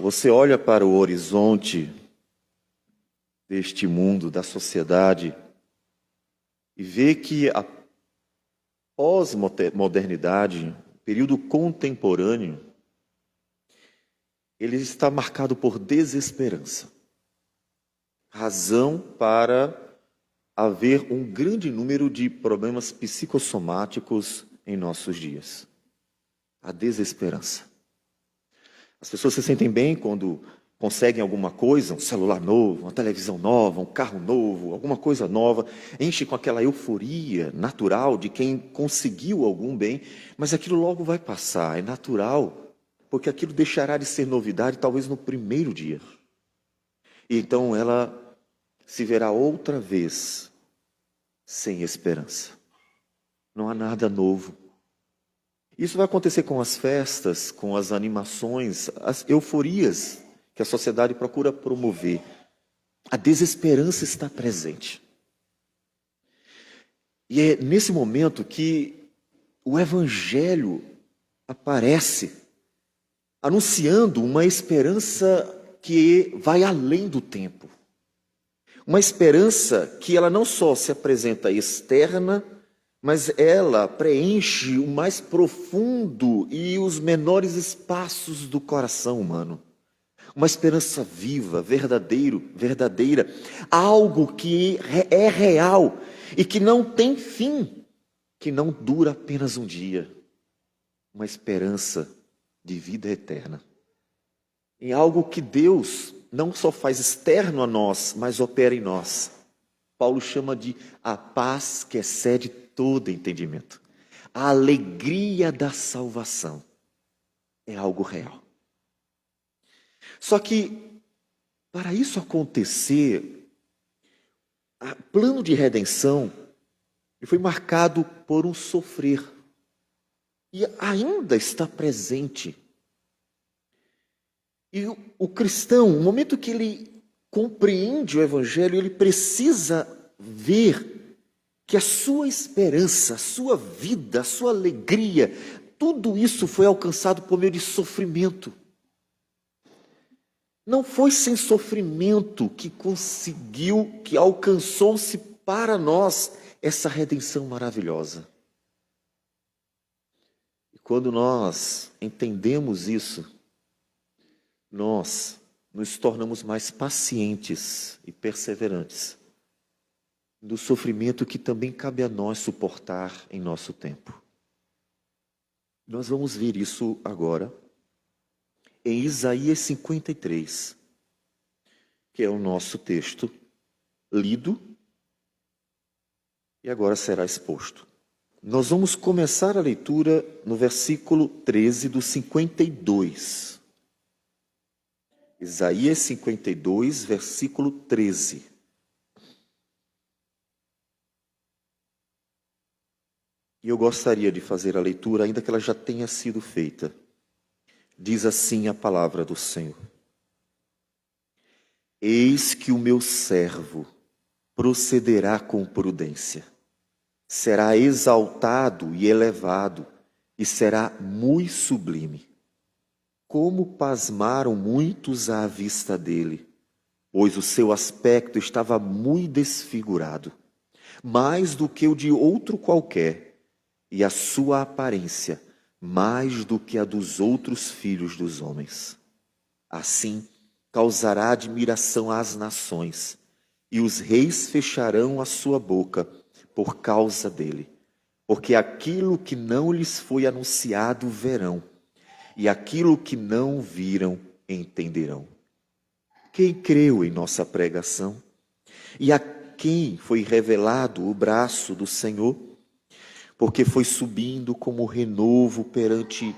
você olha para o horizonte deste mundo, da sociedade, e vê que a pós-modernidade, o período contemporâneo, ele está marcado por desesperança. Razão para haver um grande número de problemas psicossomáticos em nossos dias. A desesperança. As pessoas se sentem bem quando conseguem alguma coisa, um celular novo, uma televisão nova, um carro novo, alguma coisa nova, enche com aquela euforia natural de quem conseguiu algum bem, mas aquilo logo vai passar, é natural, porque aquilo deixará de ser novidade talvez no primeiro dia. E então ela se verá outra vez sem esperança. Não há nada novo. Isso vai acontecer com as festas, com as animações, as euforias que a sociedade procura promover. A desesperança está presente. E é nesse momento que o Evangelho aparece, anunciando uma esperança que vai além do tempo. Uma esperança que ela não só se apresenta externa, mas ela preenche o mais profundo e os menores espaços do coração humano. Uma esperança viva, verdadeira, algo que é real e que não tem fim, que não dura apenas um dia. Uma esperança de vida eterna. Em algo que Deus não só faz externo a nós, mas opera em nós. Paulo chama de a paz que excede todo entendimento. A alegria da salvação é algo real. Só que, para isso acontecer, o plano de redenção foi marcado por um sofrer. E ainda está presente. E o cristão, no momento que ele compreende o Evangelho, ele precisa ver que a sua esperança, a sua vida, a sua alegria, tudo isso foi alcançado por meio de sofrimento. Não foi sem sofrimento que alcançou-se para nós essa redenção maravilhosa. E quando nós entendemos isso, nós nos tornamos mais pacientes e perseverantes do sofrimento que também cabe a nós suportar em nosso tempo. Nós vamos ver isso agora em Isaías 53, que é o nosso texto lido e agora será exposto. Nós vamos começar a leitura no versículo 13 do 52. Isaías 52, versículo 13. E eu gostaria de fazer a leitura, ainda que ela já tenha sido feita. Diz assim a palavra do Senhor. Eis que o meu servo procederá com prudência, será exaltado e elevado, e será muito sublime. Como pasmaram muitos à vista dele, pois o seu aspecto estava muito desfigurado, mais do que o de outro qualquer, e a sua aparência mais do que a dos outros filhos dos homens. Assim, causará admiração às nações, e os reis fecharão a sua boca por causa dele, porque aquilo que não lhes foi anunciado verão, e aquilo que não viram entenderão. Quem creu em nossa pregação? E a quem foi revelado o braço do Senhor? Porque foi subindo como renovo perante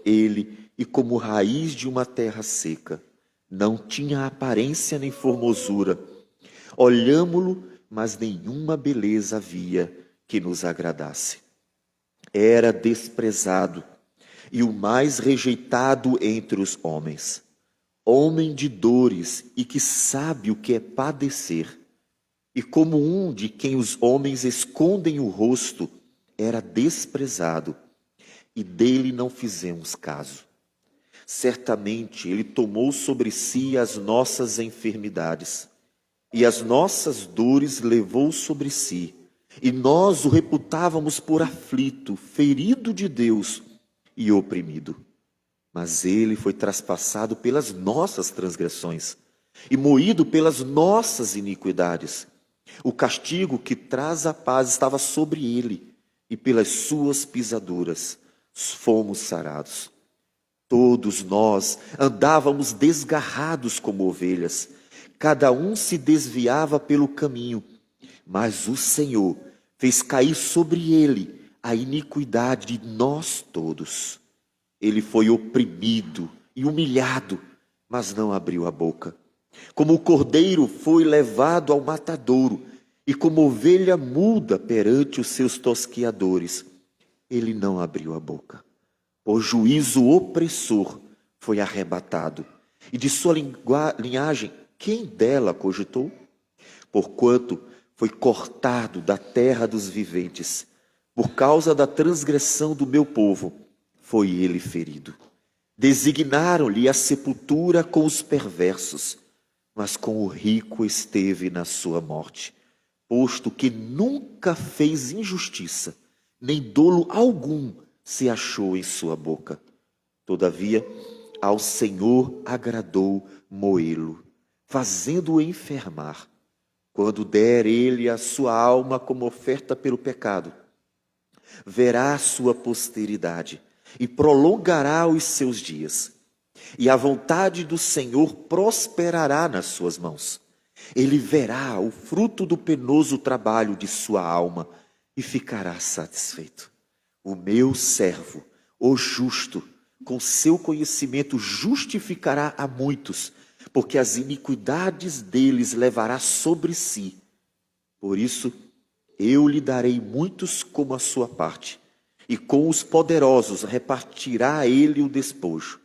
ele e como raiz de uma terra seca. Não tinha aparência nem formosura. Olhámo-lo, mas nenhuma beleza havia que nos agradasse. Era desprezado e o mais rejeitado entre os homens, homem de dores e que sabe o que é padecer, e como um de quem os homens escondem o rosto, era desprezado, e dele não fizemos caso. Certamente Ele tomou sobre si as nossas enfermidades e as nossas dores levou sobre si. E nós o reputávamos por aflito, ferido de Deus e oprimido. Mas Ele foi traspassado pelas nossas transgressões e moído pelas nossas iniquidades. O castigo que traz a paz estava sobre Ele, e pelas suas pisaduras fomos sarados. Todos nós andávamos desgarrados como ovelhas, cada um se desviava pelo caminho, mas o Senhor fez cair sobre ele a iniquidade de nós todos. Ele foi oprimido e humilhado, mas não abriu a boca. Como o cordeiro foi levado ao matadouro, e como ovelha muda perante os seus tosquiadores, ele não abriu a boca. Por juízo opressor foi arrebatado, e de sua linhagem, quem dela cogitou? Porquanto foi cortado da terra dos viventes, por causa da transgressão do meu povo, foi ele ferido. Designaram-lhe a sepultura com os perversos, mas com o rico esteve na sua morte, posto que nunca fez injustiça, nem dolo algum se achou em sua boca. Todavia, ao Senhor agradou moê-lo, fazendo-o enfermar. Quando der ele a sua alma como oferta pelo pecado, verá a sua posteridade e prolongará os seus dias. E a vontade do Senhor prosperará nas suas mãos. Ele verá o fruto do penoso trabalho de sua alma e ficará satisfeito. O meu servo, o justo, com seu conhecimento justificará a muitos, porque as iniquidades deles levará sobre si. Por isso, eu lhe darei muitos como a sua parte, e com os poderosos repartirá ele o despojo.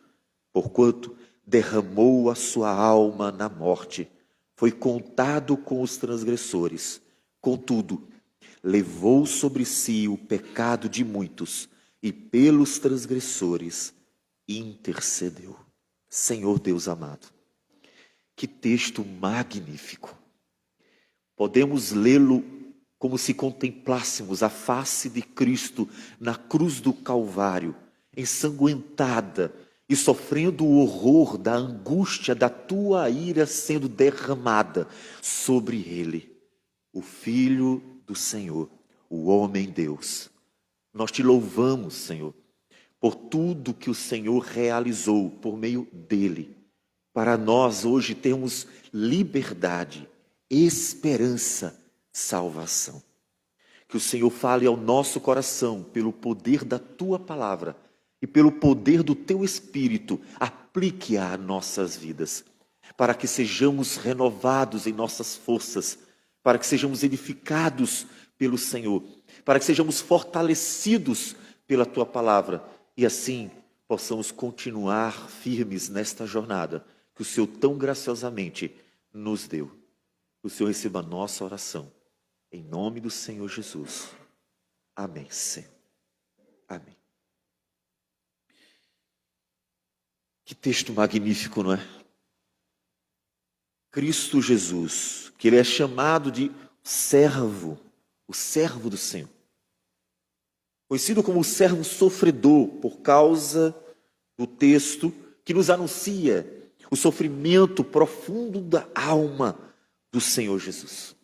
Porquanto derramou a sua alma na morte, foi contado com os transgressores. Contudo, levou sobre si o pecado de muitos, e pelos transgressores intercedeu. Senhor Deus amado, que texto magnífico! Podemos lê-lo como se contemplássemos a face de Cristo na cruz do Calvário, ensanguentada e sofrendo o horror da angústia da tua ira sendo derramada sobre ele, o Filho do Senhor, o homem Deus. Nós te louvamos, Senhor, por tudo que o Senhor realizou por meio dele, para nós hoje termos liberdade, esperança, salvação. Que o Senhor fale ao nosso coração pelo poder da tua palavra e pelo poder do teu Espírito, aplique-a a nossas vidas, para que sejamos renovados em nossas forças, para que sejamos edificados pelo Senhor, para que sejamos fortalecidos pela tua palavra e assim possamos continuar firmes nesta jornada que o Senhor tão graciosamente nos deu. O Senhor receba a nossa oração. Em nome do Senhor Jesus. Amém, Senhor. Amém. Que texto magnífico, não é? Cristo Jesus, que ele é chamado de servo, o servo do Senhor. Conhecido como o servo sofredor, por causa do texto que nos anuncia o sofrimento profundo da alma do Senhor Jesus.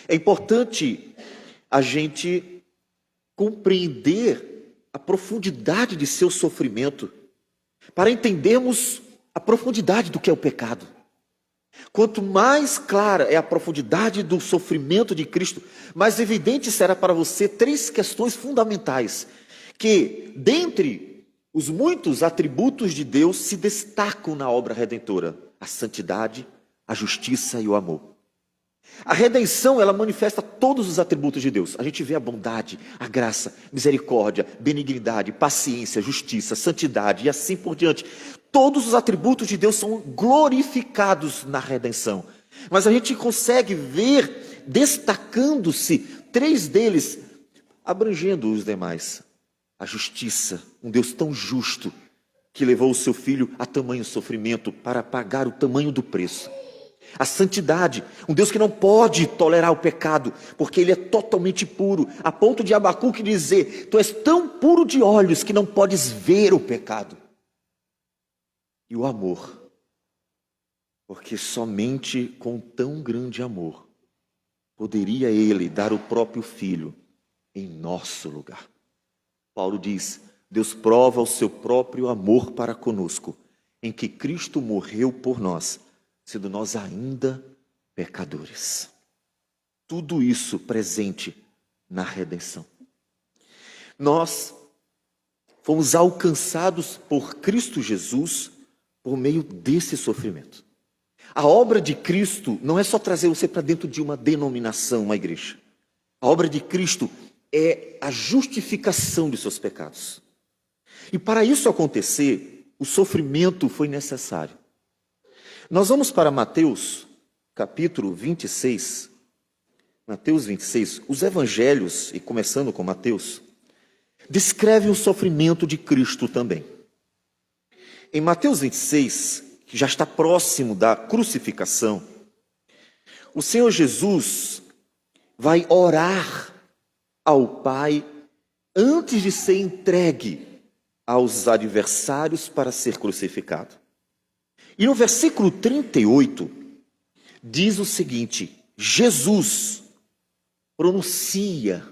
É importante a gente compreender a profundidade de seu sofrimento para entendermos a profundidade do que é o pecado. Quanto mais clara é a profundidade do sofrimento de Cristo, mais evidente será para você três questões fundamentais que, dentre os muitos atributos de Deus, se destacam na obra redentora: a santidade, a justiça e o amor. A redenção, ela manifesta todos os atributos de Deus. A gente vê a bondade, a graça, misericórdia, benignidade, paciência, justiça, santidade e assim por diante. Todos os atributos de Deus são glorificados na redenção. Mas a gente consegue ver destacando-se três deles, abrangendo os demais. A justiça, um Deus tão justo que levou o seu filho a tamanho sofrimento para pagar o tamanho do preço. A santidade, um Deus que não pode tolerar o pecado, porque ele é totalmente puro, a ponto de Abacuque dizer: tu és tão puro de olhos que não podes ver o pecado. E o amor, porque somente com tão grande amor poderia ele dar o próprio filho em nosso lugar. Paulo diz: Deus prova o seu próprio amor para conosco, em que Cristo morreu por nós, sendo nós ainda pecadores. Tudo isso presente na redenção. Nós fomos alcançados por Cristo Jesus por meio desse sofrimento. A obra de Cristo não é só trazer você para dentro de uma denominação, uma igreja. A obra de Cristo é a justificação dos seus pecados. E para isso acontecer, o sofrimento foi necessário. Nós vamos para Mateus, capítulo 26. Mateus 26, os evangelhos, e começando com Mateus, descrevem o sofrimento de Cristo também. Em Mateus 26, que já está próximo da crucificação, o Senhor Jesus vai orar ao Pai antes de ser entregue aos adversários para ser crucificado. E no versículo 38, diz o seguinte: Jesus pronuncia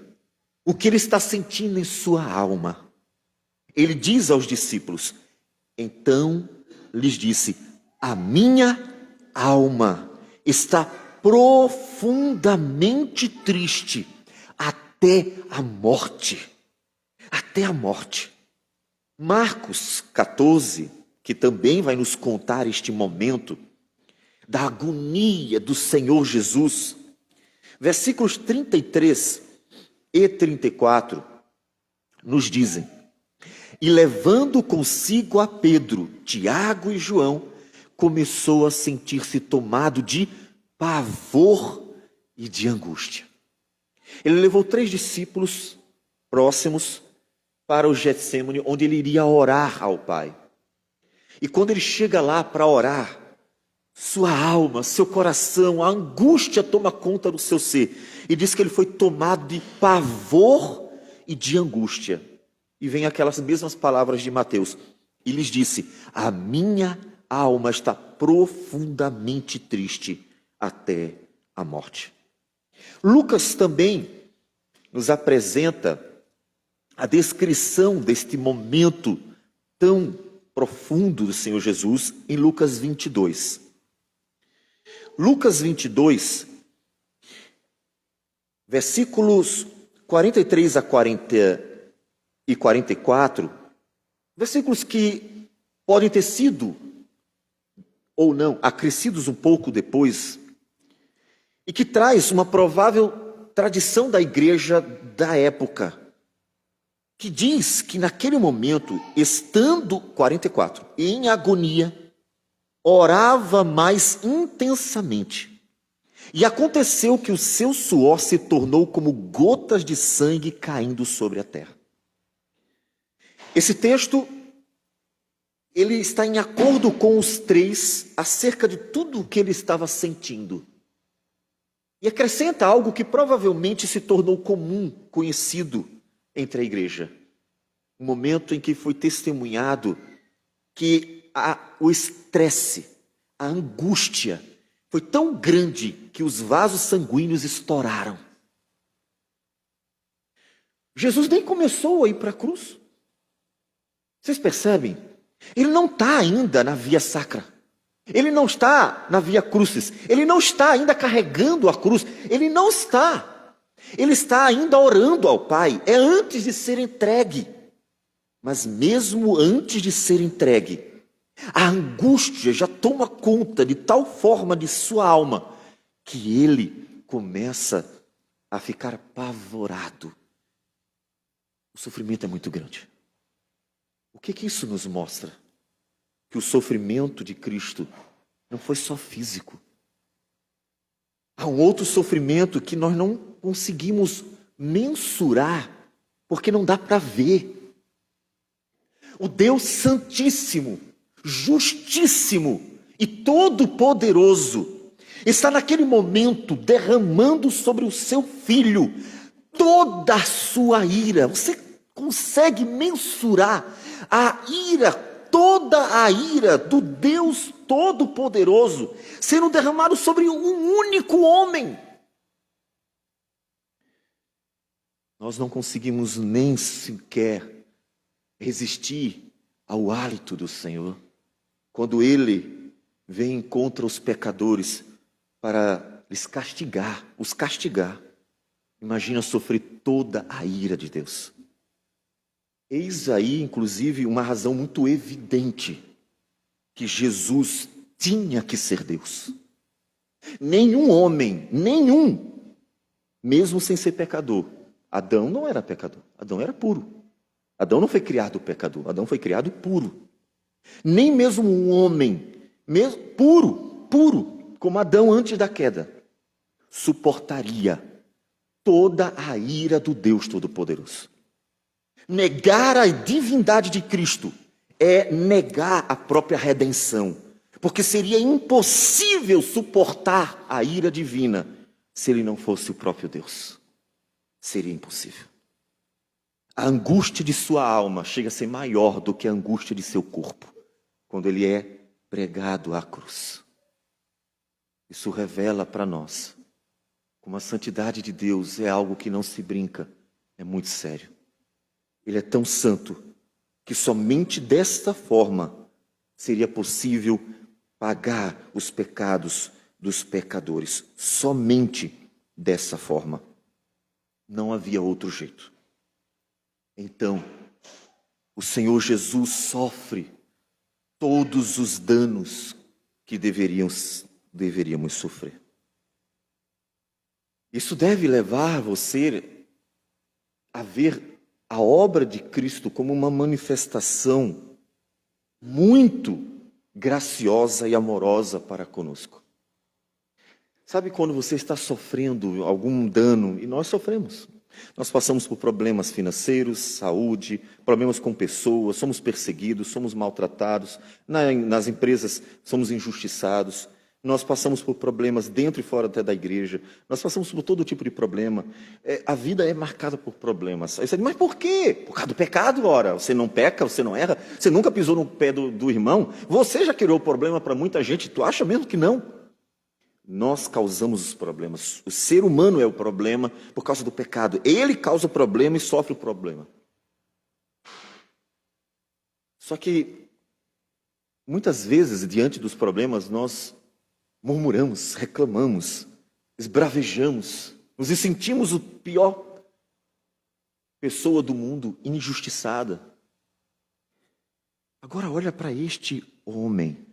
o que ele está sentindo em sua alma. Ele diz aos discípulos: então lhes disse, a minha alma está profundamente triste até a morte. Até a morte. Marcos 14, que também vai nos contar este momento da agonia do Senhor Jesus, versículos 33 e 34 nos dizem: e levando consigo a Pedro, Tiago e João, começou a sentir-se tomado de pavor e de angústia. Ele levou 3 discípulos próximos para o Getsêmani, onde ele iria orar ao Pai. E quando ele chega lá para orar, sua alma, seu coração, a angústia toma conta do seu ser. E diz que ele foi tomado de pavor e de angústia. E vem aquelas mesmas palavras de Mateus. E lhes disse, a minha alma está profundamente triste até a morte. Lucas também nos apresenta a descrição deste momento tão profundo do Senhor Jesus em Lucas 22. Lucas 22, versículos 43 a 40 e 44, versículos que podem ter sido ou não acrescidos um pouco depois, e que traz uma provável tradição da igreja da época, que diz que naquele momento, estando 44, em agonia, orava mais intensamente. E aconteceu que o seu suor se tornou como gotas de sangue caindo sobre a terra. Esse texto, ele está em acordo com os 3 acerca de tudo o que ele estava sentindo. E acrescenta algo que provavelmente se tornou comum, conhecido entre a igreja. Um momento em que foi testemunhado que o estresse, a angústia foi tão grande que os vasos sanguíneos estouraram. Jesus nem começou a ir para a cruz. Vocês percebem? Ele não está ainda na via sacra. Ele não está na via crucis. Ele não está ainda carregando a cruz. Ele não está. Ele está ainda orando ao Pai. É antes de ser entregue. Mas mesmo antes de ser entregue, a angústia já toma conta de tal forma de sua alma que ele começa a ficar apavorado. O sofrimento é muito grande. O que isso nos mostra? Que o sofrimento de Cristo não foi só físico. Há um outro sofrimento que nós não conseguimos mensurar, porque não dá para ver. O Deus Santíssimo, Justíssimo e Todo-Poderoso está naquele momento derramando sobre o seu filho toda a sua ira. Você consegue mensurar a ira, toda a ira do Deus Todo-Poderoso sendo derramado sobre um único homem? Nós não conseguimos nem sequer resistir ao hálito do Senhor quando Ele vem contra os pecadores para os castigar. Imagina sofrer toda a ira de Deus. Eis aí, inclusive, uma razão muito evidente que Jesus tinha que ser Deus. Nenhum homem, mesmo sem ser pecador. Adão não era pecador, Adão era puro. Adão não foi criado pecador, Adão foi criado puro. Nem mesmo um homem, mesmo puro, como Adão antes da queda, suportaria toda a ira do Deus Todo-Poderoso. Negar a divindade de Cristo é negar a própria redenção, porque seria impossível suportar a ira divina se ele não fosse o próprio Deus. Seria impossível. A angústia de sua alma chega a ser maior do que a angústia de seu corpo, quando ele é pregado à cruz. Isso revela para nós como a santidade de Deus é algo que não se brinca, é muito sério. Ele é tão santo que somente desta forma seria possível pagar os pecados dos pecadores. Somente dessa forma. Não havia outro jeito. Então, o Senhor Jesus sofre todos os danos que deveríamos sofrer. Isso deve levar você a ver a obra de Cristo como uma manifestação muito graciosa e amorosa para conosco. Sabe quando você está sofrendo algum dano, e nós sofremos. Nós passamos por problemas financeiros, saúde, problemas com pessoas, somos perseguidos, somos maltratados, nas empresas somos injustiçados, nós passamos por problemas dentro e fora até da igreja, nós passamos por todo tipo de problema. A vida é marcada por problemas. Aí você diz, mas por quê? Por causa do pecado, ora. Você não peca, você não erra, você nunca pisou no pé do irmão, você já criou problema para muita gente, tu acha mesmo que não? Nós causamos os problemas. O ser humano é o problema por causa do pecado. Ele causa o problema e sofre o problema. Só que, muitas vezes, diante dos problemas, nós murmuramos, reclamamos, esbravejamos, nos sentimos a pior pessoa do mundo, injustiçada. Agora olha para este homem,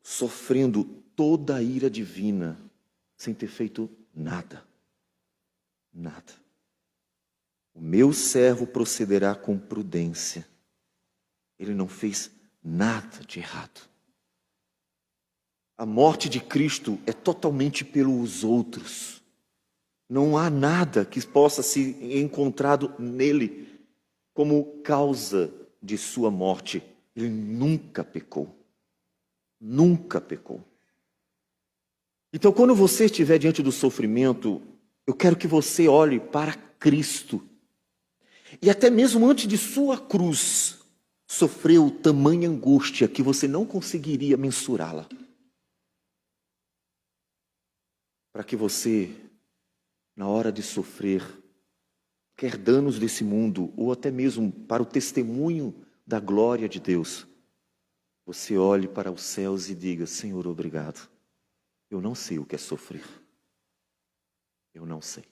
sofrendo toda a ira divina, sem ter feito nada. Nada. O meu servo procederá com prudência. Ele não fez nada de errado. A morte de Cristo é totalmente pelos outros. Não há nada que possa ser encontrado nele como causa de sua morte. Ele nunca pecou. Nunca pecou. Então, quando você estiver diante do sofrimento, eu quero que você olhe para Cristo. E até mesmo antes de sua cruz, sofreu tamanha angústia que você não conseguiria mensurá-la. Para que você, na hora de sofrer, quer danos desse mundo, ou até mesmo para o testemunho da glória de Deus, você olhe para os céus e diga, Senhor, obrigado. Eu não sei o que é sofrer. Eu não sei.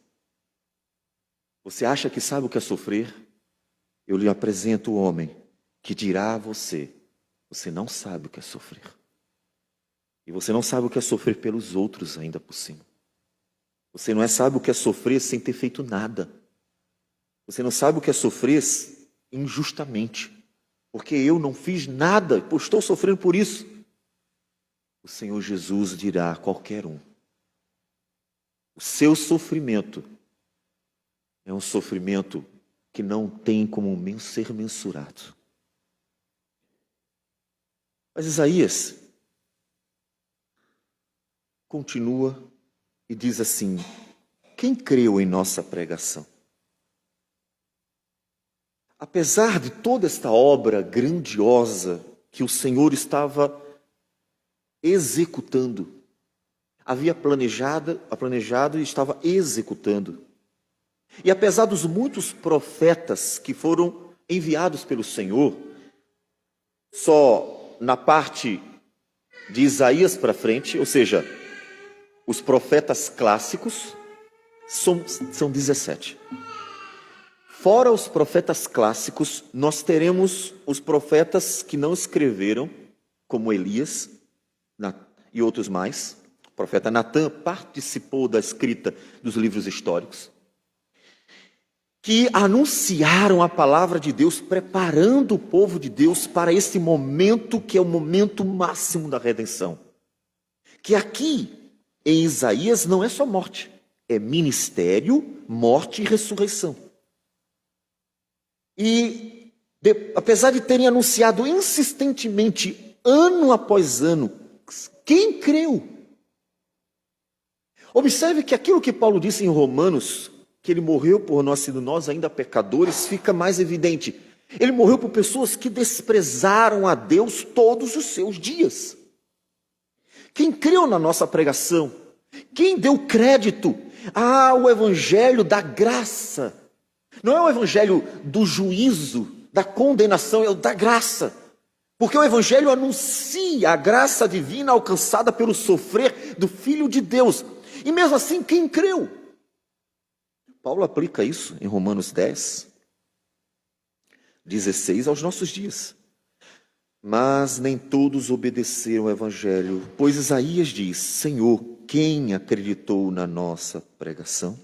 Você acha que sabe o que é sofrer? Eu lhe apresento o homem que dirá a você, você não sabe o que é sofrer. E você não sabe o que é sofrer pelos outros ainda por cima. Você não sabe o que é sofrer sem ter feito nada. Você não sabe o que é sofrer injustamente. Porque eu não fiz nada, pois estou sofrendo por isso. O Senhor Jesus dirá a qualquer um. O seu sofrimento é um sofrimento que não tem como ser mensurado. Mas Isaías continua e diz assim: quem creu em nossa pregação? Apesar de toda esta obra grandiosa que o Senhor estava executando, havia planejado e estava executando. E apesar dos muitos profetas que foram enviados pelo Senhor, só na parte de Isaías para frente, ou seja, os profetas clássicos, são 17. Fora os profetas clássicos, nós teremos os profetas que não escreveram, como Elias e outros mais. O profeta Natã participou da escrita dos livros históricos, que anunciaram a palavra de Deus, preparando o povo de Deus para esse momento que é o momento máximo da redenção. Que aqui, em Isaías, não é só morte, é ministério, morte e ressurreição. E, apesar de terem anunciado insistentemente, ano após ano, quem creu? Observe que aquilo que Paulo disse em Romanos, que ele morreu por nós, sendo nós ainda pecadores, fica mais evidente. Ele morreu por pessoas que desprezaram a Deus todos os seus dias. Quem creu na nossa pregação? Quem deu crédito ao evangelho da graça? Não é o evangelho do juízo, da condenação, é o da graça. Porque o evangelho anuncia a graça divina alcançada pelo sofrer do Filho de Deus. E mesmo assim, quem creu? Paulo aplica isso em Romanos 10, 16 aos nossos dias. Mas nem todos obedeceram ao evangelho, pois Isaías diz: Senhor, quem acreditou na nossa pregação?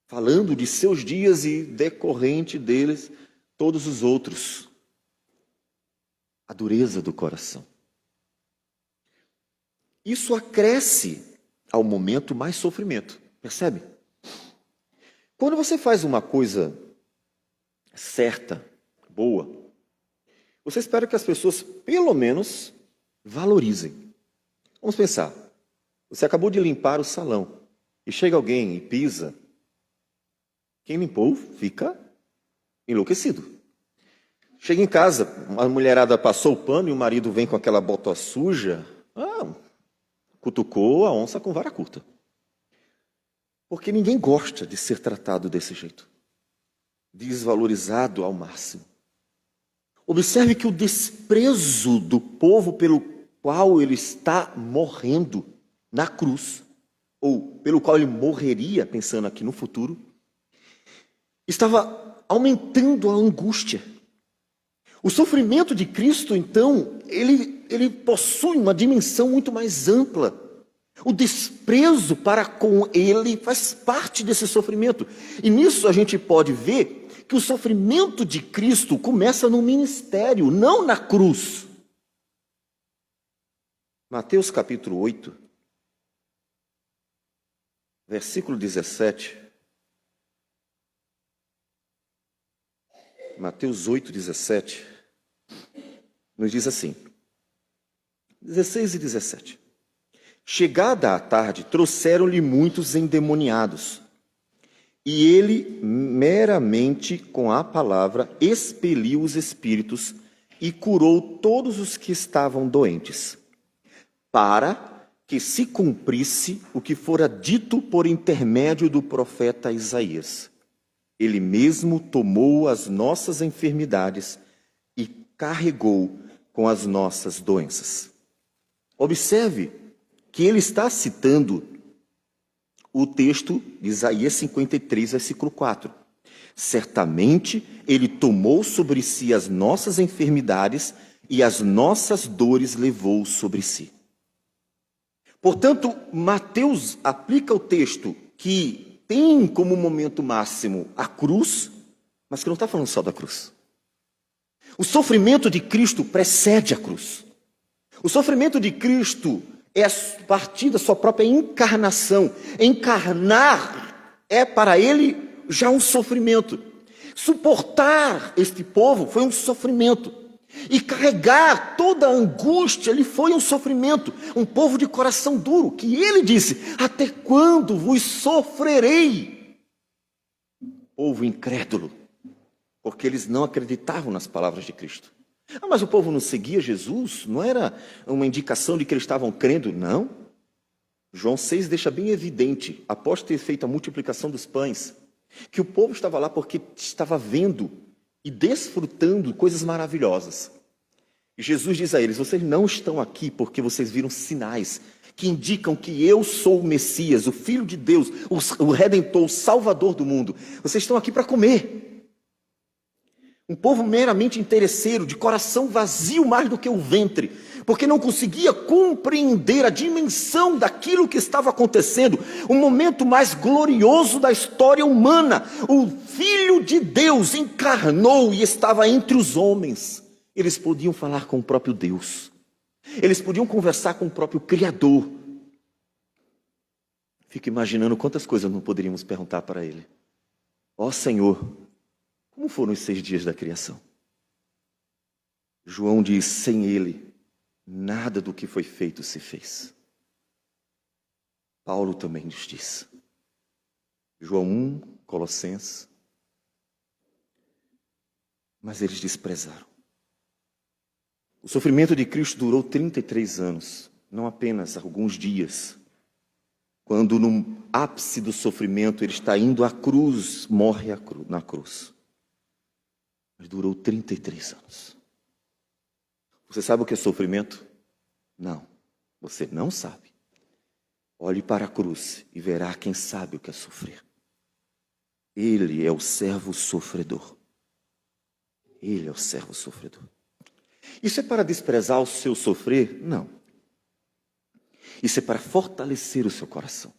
Falando de seus dias e decorrente deles, todos os outros. A dureza do coração. Isso acresce ao momento mais sofrimento, percebe? Quando você faz uma coisa certa, boa, você espera que as pessoas, pelo menos, valorizem. Vamos pensar. Você acabou de limpar o salão e chega alguém e pisa. Quem limpou fica enlouquecido. Chega em casa, a mulherada passou o pano e o marido vem com aquela bota suja. Cutucou a onça com vara curta. Porque ninguém gosta de ser tratado desse jeito. Desvalorizado ao máximo. Observe que o desprezo do povo pelo qual ele está morrendo na cruz, ou pelo qual ele morreria, pensando aqui no futuro, estava aumentando a angústia. O sofrimento de Cristo, então, ele possui uma dimensão muito mais ampla. O desprezo para com ele faz parte desse sofrimento. E nisso a gente pode ver que o sofrimento de Cristo começa no ministério, não na cruz. Mateus capítulo 8, versículo 17. Mateus 8, 17, nos diz assim, 16 e 17. Chegada a tarde, trouxeram-lhe muitos endemoniados, e ele, meramente com a palavra, expeliu os espíritos e curou todos os que estavam doentes, para que se cumprisse o que fora dito por intermédio do profeta Isaías. Ele mesmo tomou as nossas enfermidades e carregou com as nossas doenças. Observe que ele está citando o texto de Isaías 53, versículo 4. Certamente ele tomou sobre si as nossas enfermidades e as nossas dores levou sobre si. Portanto, Mateus aplica o texto que tem como momento máximo a cruz, mas que não está falando só da cruz. O sofrimento de Cristo precede a cruz. O sofrimento de Cristo é a partir da sua própria encarnação. Encarnar é para ele já um sofrimento. Suportar este povo foi um sofrimento. E carregar toda a angústia lhe foi um sofrimento. Um povo de coração duro, que ele disse: até quando vos sofrerei? Povo incrédulo, porque eles não acreditavam nas palavras de Cristo. Mas o povo não seguia Jesus? Não era uma indicação de que eles estavam crendo? Não. João 6 deixa bem evidente, após ter feito a multiplicação dos pães, que o povo estava lá porque estava vendo e desfrutando coisas maravilhosas. E Jesus diz a eles: vocês não estão aqui porque vocês viram sinais que indicam que eu sou o Messias, o Filho de Deus, o Redentor, o Salvador do mundo. Vocês estão aqui para comer. Um povo meramente interesseiro, de coração vazio mais do que o ventre, porque não conseguia compreender a dimensão daquilo que estava acontecendo, o momento mais glorioso da história humana. O Filho de Deus encarnou e estava entre os homens. Eles podiam falar com o próprio Deus, eles podiam conversar com o próprio Criador. Fico imaginando quantas coisas não poderíamos perguntar para ele. Ó Senhor, como foram os 6 dias da criação? João diz: sem ele, nada do que foi feito se fez. Paulo também nos diz. João 1, Colossenses. Mas eles desprezaram. O sofrimento de Cristo durou 33 anos, não apenas alguns dias. Quando no ápice do sofrimento ele está indo à cruz, morre na cruz. Mas durou 33 anos. Você sabe o que é sofrimento? Não, você não sabe. Olhe para a cruz e verá quem sabe o que é sofrer. Ele é o servo sofredor. Ele é o servo sofredor. Isso é para desprezar o seu sofrer? Não. Isso é para fortalecer o seu coração.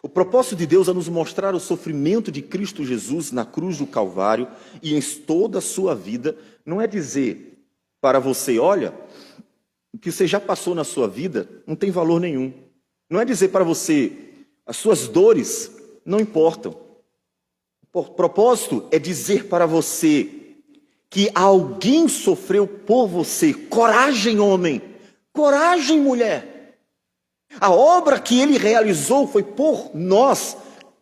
O propósito de Deus é nos mostrar o sofrimento de Cristo Jesus na cruz do Calvário e em toda a sua vida. Não é dizer para você: olha, o que você já passou na sua vida não tem valor nenhum. Não é dizer para você: as suas dores não importam. O propósito é dizer para você que alguém sofreu por você. Coragem, homem! Coragem, mulher! A obra que ele realizou foi por nós,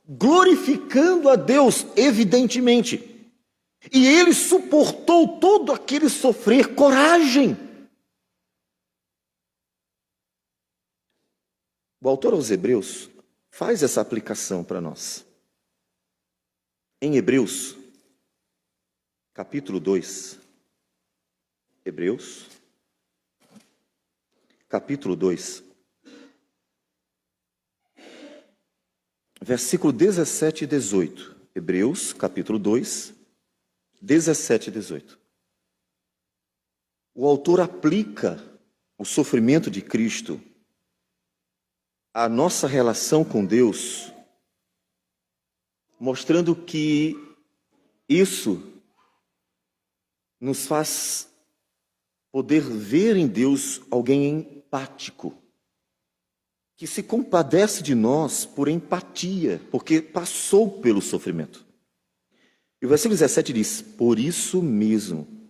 glorificando a Deus, evidentemente. E ele suportou todo aquele sofrer. Coragem! O autor aos Hebreus faz essa aplicação para nós. Em Hebreus, capítulo 2. Hebreus, capítulo 2. Versículo 17 e 18. Hebreus, capítulo 2, 17 e 18. O autor aplica o sofrimento de Cristo à nossa relação com Deus, mostrando que isso nos faz poder ver em Deus alguém empático, que se compadece de nós por empatia, porque passou pelo sofrimento. E o versículo 17 diz: por isso mesmo,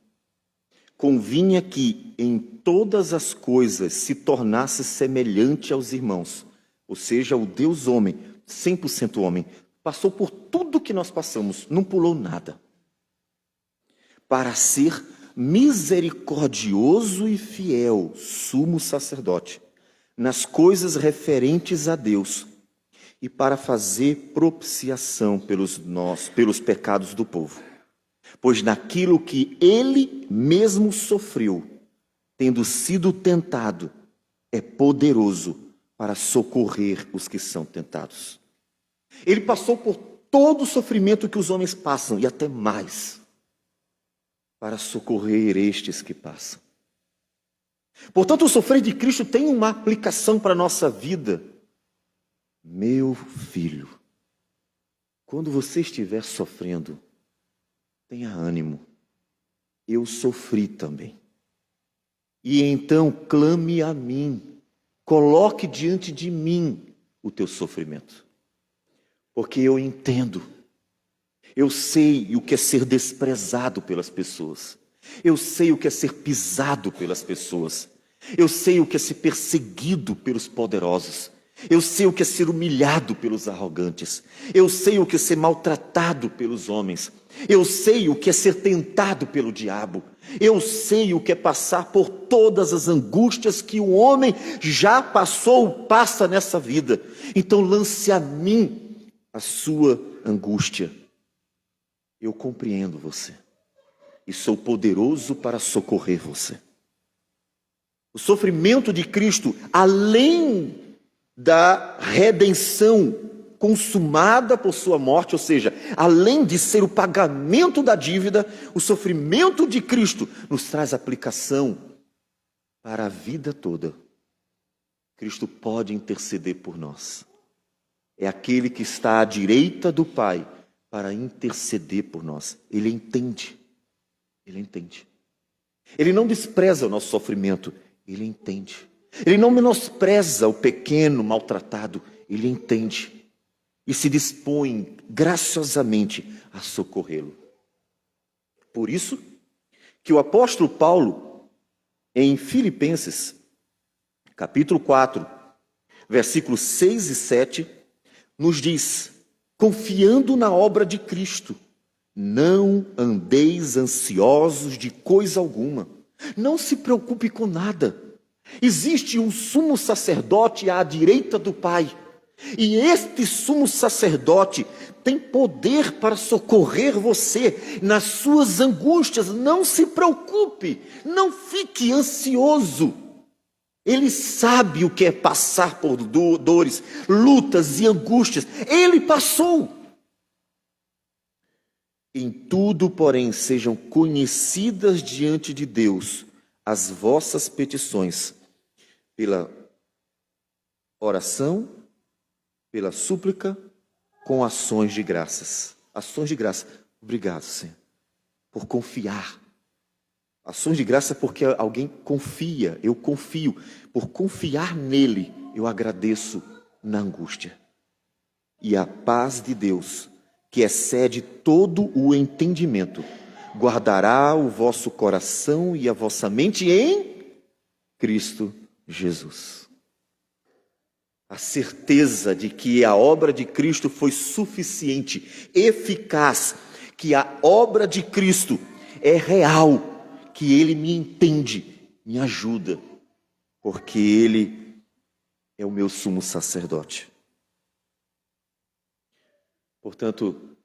convinha que em todas as coisas se tornasse semelhante aos irmãos, ou seja, o Deus homem, 100% homem, passou por tudo que nós passamos, não pulou nada, para ser misericordioso e fiel, sumo sacerdote, nas coisas referentes a Deus, e para fazer propiciação pelos pecados do povo. Pois naquilo que ele mesmo sofreu, tendo sido tentado, é poderoso para socorrer os que são tentados. Ele passou por todo o sofrimento que os homens passam, e até mais, para socorrer estes que passam. Portanto, o sofrer de Cristo tem uma aplicação para a nossa vida. Meu filho, quando você estiver sofrendo, tenha ânimo. Eu sofri também. E então clame a mim. Coloque diante de mim o teu sofrimento. Porque eu entendo. Eu sei o que é ser desprezado pelas pessoas. Eu sei o que é ser pisado pelas pessoas. Eu sei o que é ser perseguido pelos poderosos. Eu sei o que é ser humilhado pelos arrogantes. Eu sei o que é ser maltratado pelos homens. Eu sei o que é ser tentado pelo diabo. Eu sei o que é passar por todas as angústias que o homem já passou, passa nessa vida. Então lance a mim a sua angústia. Eu compreendo você e sou poderoso para socorrer você. O sofrimento de Cristo, além da redenção consumada por sua morte, ou seja, além de ser o pagamento da dívida, o sofrimento de Cristo nos traz aplicação para a vida toda. Cristo pode interceder por nós. É aquele que está à direita do Pai para interceder por nós. Ele entende. Ele entende. Ele não despreza o nosso sofrimento. Ele entende. Ele não menospreza o pequeno maltratado. Ele entende. E se dispõe graciosamente a socorrê-lo. Por isso que o apóstolo Paulo, em Filipenses, capítulo 4, versículos 6 e 7, nos diz: confiando na obra de Cristo, não andeis ansiosos de coisa alguma. Não se preocupe com nada. Existe um sumo sacerdote à direita do Pai. E este sumo sacerdote tem poder para socorrer você nas suas angústias. Não se preocupe, não fique ansioso. Ele sabe o que é passar por dores, lutas e angústias. Ele passou. Em tudo, porém, sejam conhecidas diante de Deus as vossas petições, pela oração, pela súplica, com ações de graças. Ações de graça. Obrigado, Senhor, por confiar. Ações de graça porque alguém confia, eu confio. Por confiar nele, eu agradeço na angústia. E a paz de Deus, que excede todo o entendimento, guardará o vosso coração e a vossa mente em Cristo Jesus. A certeza de que a obra de Cristo foi suficiente, eficaz, que a obra de Cristo é real, que Ele me entende, me ajuda, porque Ele é o meu sumo sacerdote. Portanto,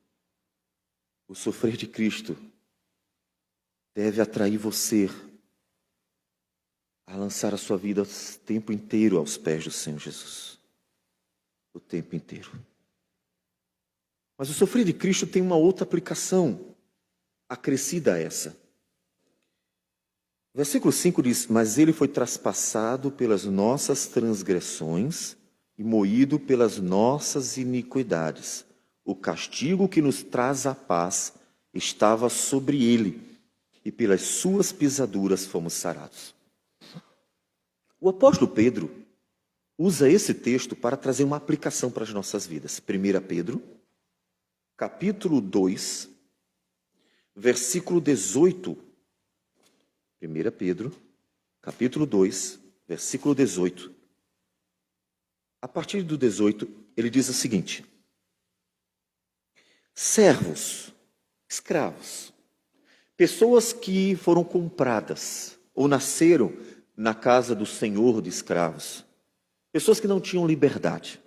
o sofrer de Cristo deve atrair você a lançar a sua vida o tempo inteiro aos pés do Senhor Jesus. O tempo inteiro. Mas o sofrer de Cristo tem uma outra aplicação, acrescida a essa. O versículo 5 diz: mas ele foi traspassado pelas nossas transgressões e moído pelas nossas iniquidades. O castigo que nos traz a paz estava sobre ele, e pelas suas pisaduras fomos sarados. O apóstolo Pedro usa esse texto para trazer uma aplicação para as nossas vidas. 1 Pedro, capítulo 2, versículo 18. 1 Pedro, capítulo 2, versículo 18. A partir do 18, ele diz o seguinte: servos, escravos, pessoas que foram compradas ou nasceram na casa do senhor de escravos, pessoas que não tinham liberdade,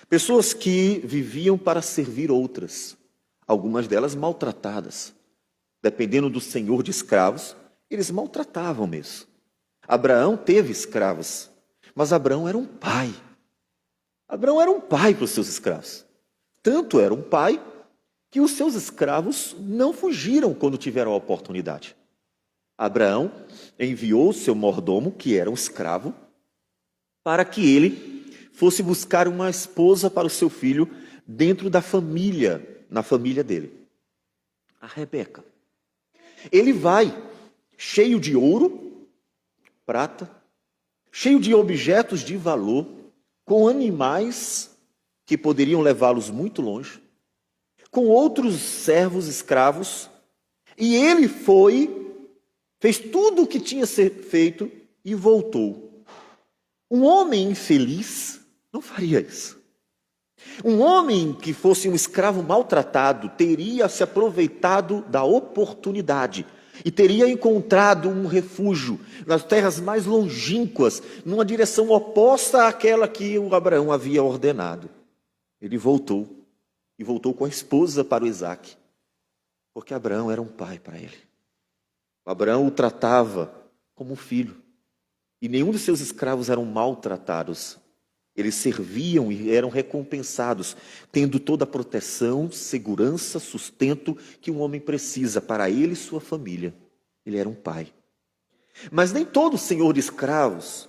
pessoas que viviam para servir outras, algumas delas maltratadas. Dependendo do senhor de escravos, eles maltratavam mesmo. Abraão teve escravos, mas Abraão era um pai. Abraão era um pai para os seus escravos. Tanto era um pai que os seus escravos não fugiram quando tiveram a oportunidade. Abraão enviou seu mordomo, que era um escravo, para que ele fosse buscar uma esposa para o seu filho dentro da família, na família dele, a Rebeca. Ele vai cheio de ouro, prata, cheio de objetos de valor, com animais que poderiam levá-los muito longe, com outros servos escravos, e ele fez tudo o que tinha que ser feito e voltou. Um homem infeliz não faria isso. Um homem que fosse um escravo maltratado teria se aproveitado da oportunidade e teria encontrado um refúgio nas terras mais longínquas, numa direção oposta àquela que o Abraão havia ordenado. Ele voltou, e voltou com a esposa para o Isaque, porque Abraão era um pai para ele. Abraão o tratava como um filho, e nenhum de seus escravos eram maltratados. Eles serviam e eram recompensados, tendo toda a proteção, segurança, sustento que um homem precisa para ele e sua família. Ele era um pai. Mas nem todo senhor de escravos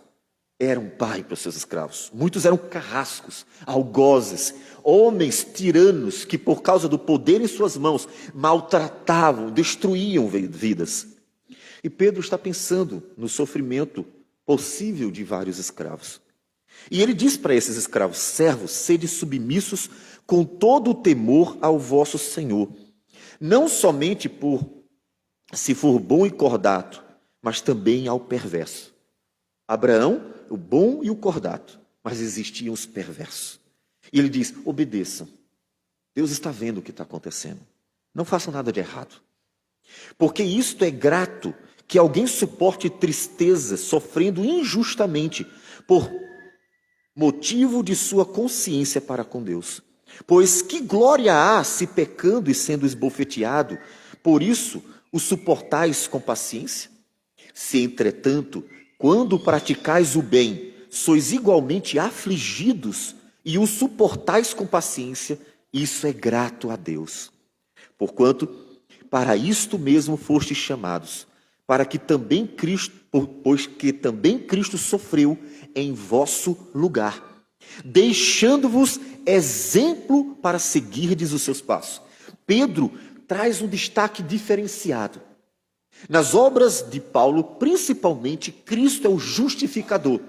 era um pai para os seus escravos. Muitos eram carrascos, algozes, homens tiranos que, por causa do poder em suas mãos, maltratavam, destruíam vidas. E Pedro está pensando no sofrimento possível de vários escravos. E ele diz para esses escravos: servos, sede submissos com todo o temor ao vosso Senhor, não somente se for bom e cordato, mas também ao perverso. Abraão, o bom e o cordato, mas existiam os perversos. E ele diz: obedeçam. Deus está vendo o que está acontecendo. Não façam nada de errado. Porque isto é grato, que alguém suporte tristeza, sofrendo injustamente, por motivo de sua consciência para com Deus. Pois que glória há se pecando e sendo esbofeteado, por isso o suportais com paciência? Se, entretanto, quando praticais o bem, sois igualmente afligidos e o suportais com paciência, isso é grato a Deus. Porquanto, para isto mesmo fostes chamados, para que também Cristo, pois que também Cristo sofreu em vosso lugar, deixando-vos exemplo para seguirdes os seus passos. Pedro traz um destaque diferenciado. Nas obras de Paulo, principalmente, Cristo é o justificador.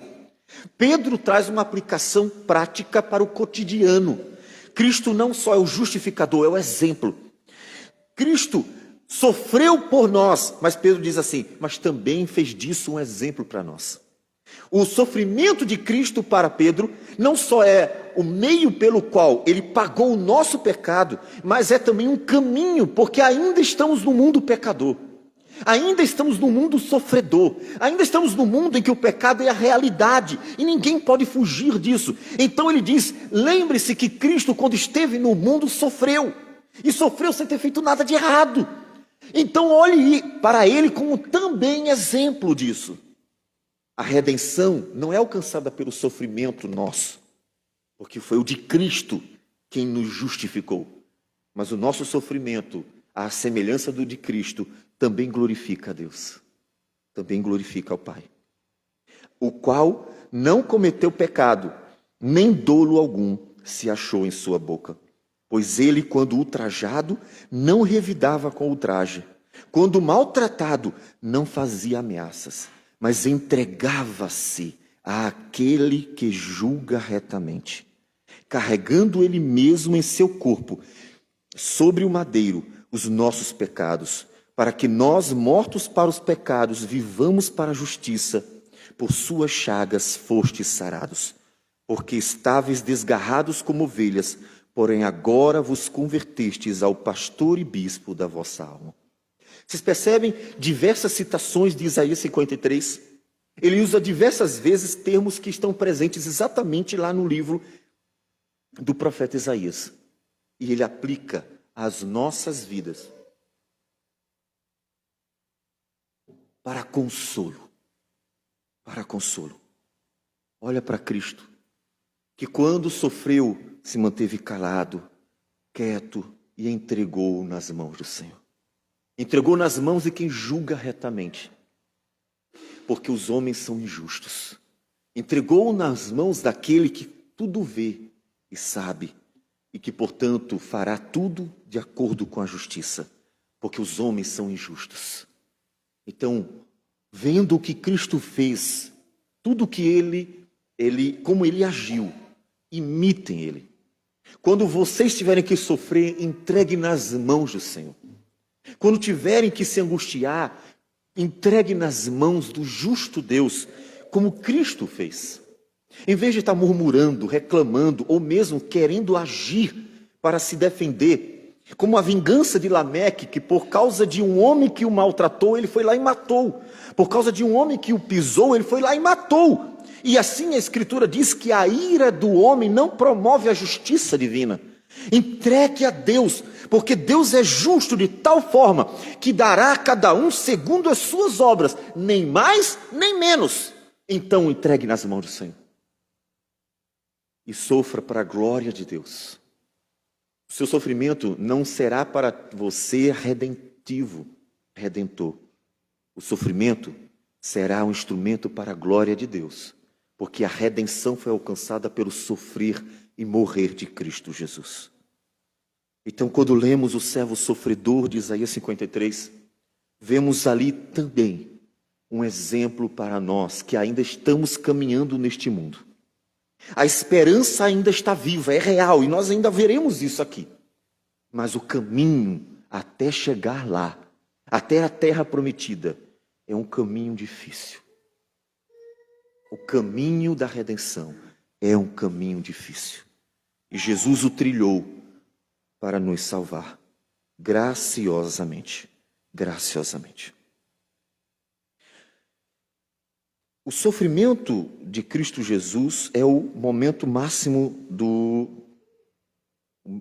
Pedro traz uma aplicação prática para o cotidiano. Cristo não só é o justificador, é o exemplo. Cristo sofreu por nós, mas Pedro diz assim, mas também fez disso um exemplo para nós. O sofrimento de Cristo para Pedro não só é o meio pelo qual ele pagou o nosso pecado, mas é também um caminho, porque ainda estamos no mundo pecador. Ainda estamos no mundo sofredor, ainda estamos no mundo em que o pecado é a realidade e ninguém pode fugir disso. Então ele diz, lembre-se que Cristo, quando esteve no mundo, sofreu, e sofreu sem ter feito nada de errado. Então olhe para ele como também exemplo disso. A redenção não é alcançada pelo sofrimento nosso, porque foi o de Cristo quem nos justificou, mas o nosso sofrimento, à semelhança do de Cristo, também glorifica a Deus, também glorifica ao Pai, o qual não cometeu pecado, nem dolo algum se achou em sua boca. Pois ele, quando ultrajado, não revidava com ultraje, quando maltratado, não fazia ameaças, mas entregava-se àquele que julga retamente, carregando ele mesmo em seu corpo, sobre o madeiro, os nossos pecados, para que nós, mortos para os pecados, vivamos para a justiça. Por suas chagas fostes sarados, porque estáveis desgarrados como ovelhas, porém agora vos convertestes ao pastor e bispo da vossa alma. Vocês percebem diversas citações de Isaías 53? Ele usa diversas vezes termos que estão presentes exatamente lá no livro do profeta Isaías. E ele aplica às nossas vidas para consolo. Para consolo. Olha para Cristo, que quando sofreu, se manteve calado, quieto e entregou nas mãos do Senhor. Entregou nas mãos de quem julga retamente, porque os homens são injustos. Entregou nas mãos daquele que tudo vê e sabe, e que, portanto, fará tudo de acordo com a justiça, porque os homens são injustos. Então, vendo o que Cristo fez, tudo que como ele agiu, imitem ele. Quando vocês tiverem que sofrer, entregue nas mãos do Senhor. Quando tiverem que se angustiar, entregue nas mãos do justo Deus, como Cristo fez. Em vez de estar murmurando, reclamando, ou mesmo querendo agir para se defender, como a vingança de Lameque, que por causa de um homem que o maltratou, ele foi lá e matou. Por causa de um homem que o pisou, ele foi lá e matou. E assim a Escritura diz que a ira do homem não promove a justiça divina. Entregue a Deus, porque Deus é justo de tal forma que dará a cada um segundo as suas obras, nem mais nem menos. Então entregue nas mãos do Senhor e sofra para a glória de Deus. O seu sofrimento não será para você redentivo, redentor. O sofrimento será um instrumento para a glória de Deus, porque a redenção foi alcançada pelo sofrer e morrer de Cristo Jesus. Então, quando lemos o servo sofredor de Isaías 53, vemos ali também um exemplo para nós que ainda estamos caminhando neste mundo. A esperança ainda está viva, é real, e nós ainda veremos isso aqui. Mas o caminho até chegar lá, até a terra prometida, é um caminho difícil. O caminho da redenção é um caminho difícil. E Jesus o trilhou para nos salvar, graciosamente, graciosamente. O sofrimento de Cristo Jesus é o momento máximo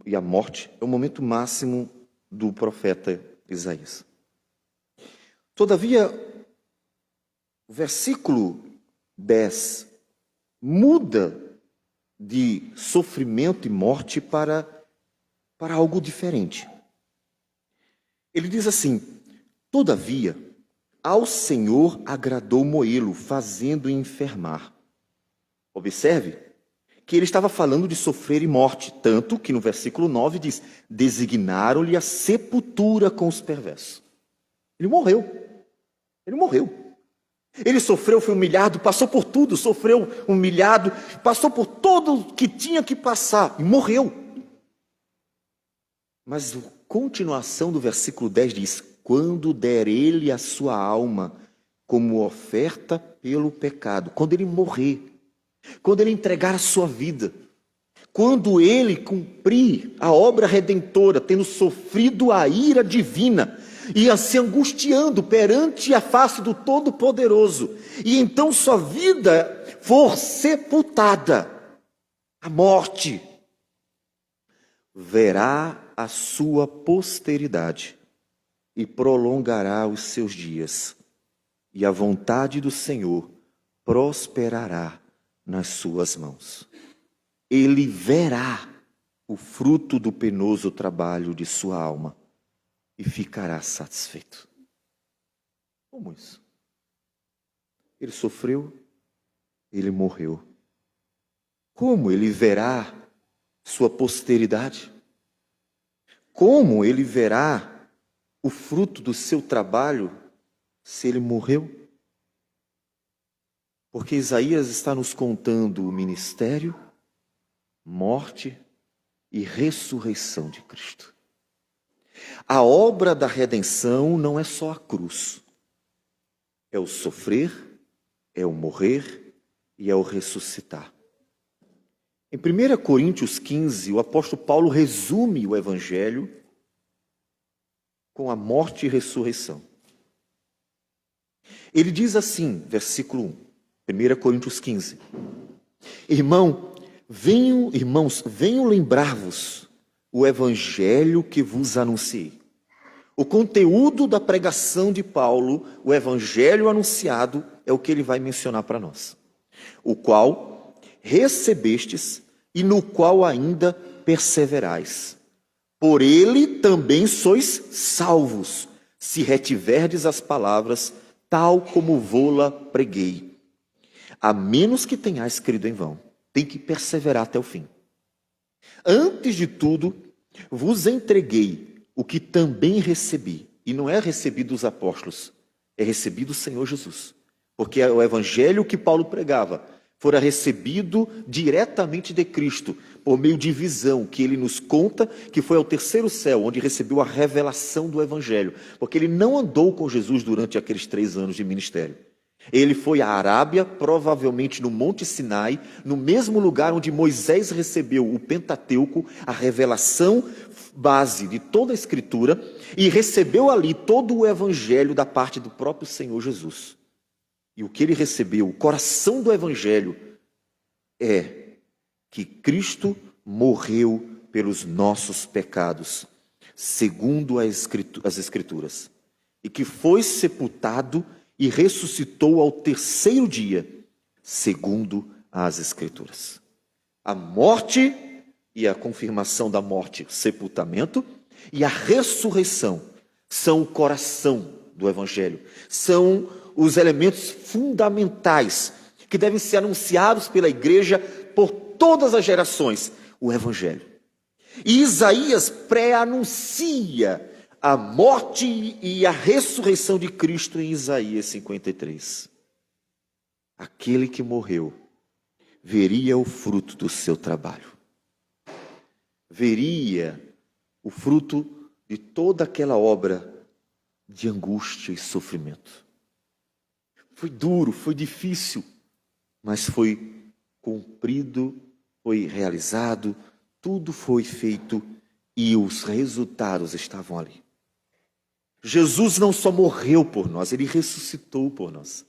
e a morte é o momento máximo do profeta Isaías. Todavia, o versículo 10 muda de sofrimento e morte para algo diferente. Ele diz assim: todavia, ao Senhor agradou moê-lo, fazendo enfermar. Observe que ele estava falando de sofrer e morte, tanto que no versículo 9 diz: designaram-lhe a sepultura com os perversos. Ele morreu. Ele morreu. Ele sofreu, foi humilhado, passou por tudo, sofreu, humilhado, passou por tudo que tinha que passar e morreu. Mas a continuação do versículo 10 diz: quando der ele a sua alma como oferta pelo pecado, quando ele morrer, quando ele entregar a sua vida, quando ele cumprir a obra redentora, tendo sofrido a ira divina, e se angustiando perante a face do Todo-Poderoso, e então sua vida for sepultada, a morte, verá a sua posteridade e prolongará os seus dias, e a vontade do Senhor prosperará nas suas mãos. Ele verá o fruto do penoso trabalho de sua alma e ficará satisfeito. Como isso? Ele sofreu, ele morreu. Como ele verá sua posteridade? Como ele verá o fruto do seu trabalho se ele morreu? Porque Isaías está nos contando o ministério, morte e ressurreição de Cristo. A obra da redenção não é só a cruz. É o sofrer, é o morrer e é o ressuscitar. Em 1 Coríntios 15, o apóstolo Paulo resume o evangelho com a morte e ressurreição. Ele diz assim, versículo 1, 1 Coríntios 15: Irmãos, venho lembrar-vos o evangelho que vos anunciei. O conteúdo da pregação de Paulo, o evangelho anunciado, é o que ele vai mencionar para nós. O qual recebestes e no qual ainda perseverais. Por ele também sois salvos, se retiverdes as palavras, tal como vô-la preguei. A menos que tenhais crido em vão. Tem que perseverar até o fim. Antes de tudo, vos entreguei o que também recebi. E não é recebido dos apóstolos, é recebido do Senhor Jesus. Porque o evangelho que Paulo pregava fora recebido diretamente de Cristo, por meio de visão, que ele nos conta que foi ao terceiro céu, onde recebeu a revelação do Evangelho, porque ele não andou com Jesus durante aqueles 3 anos de ministério. Ele foi à Arábia, provavelmente no Monte Sinai, no mesmo lugar onde Moisés recebeu o Pentateuco, a revelação base de toda a Escritura, e recebeu ali todo o Evangelho da parte do próprio Senhor Jesus. E o que ele recebeu, o coração do Evangelho, é que Cristo morreu pelos nossos pecados, segundo as Escrituras, e que foi sepultado e ressuscitou ao terceiro dia, segundo as Escrituras. A morte e a confirmação da morte, sepultamento, e a ressurreição são o coração do Evangelho, são os elementos fundamentais que devem ser anunciados pela igreja por todas as gerações, o Evangelho. E Isaías pré-anuncia a morte e a ressurreição de Cristo em Isaías 53. Aquele que morreu veria o fruto do seu trabalho. Veria o fruto de toda aquela obra de angústia e sofrimento. Foi duro, foi difícil, mas foi cumprido, foi realizado, tudo foi feito e os resultados estavam ali. Jesus não só morreu por nós, ele ressuscitou por nós.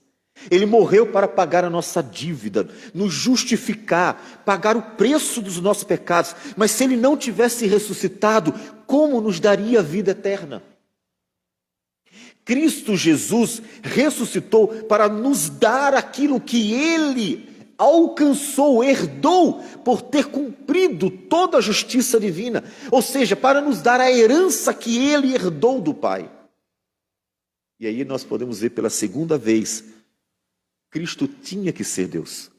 Ele morreu para pagar a nossa dívida, nos justificar, pagar o preço dos nossos pecados. Mas se ele não tivesse ressuscitado, como nos daria a vida eterna? Cristo Jesus ressuscitou para nos dar aquilo que ele alcançou, herdou, por ter cumprido toda a justiça divina. Ou seja, para nos dar a herança que ele herdou do Pai. E aí nós podemos ver pela segunda vez, Cristo tinha que ser Deus.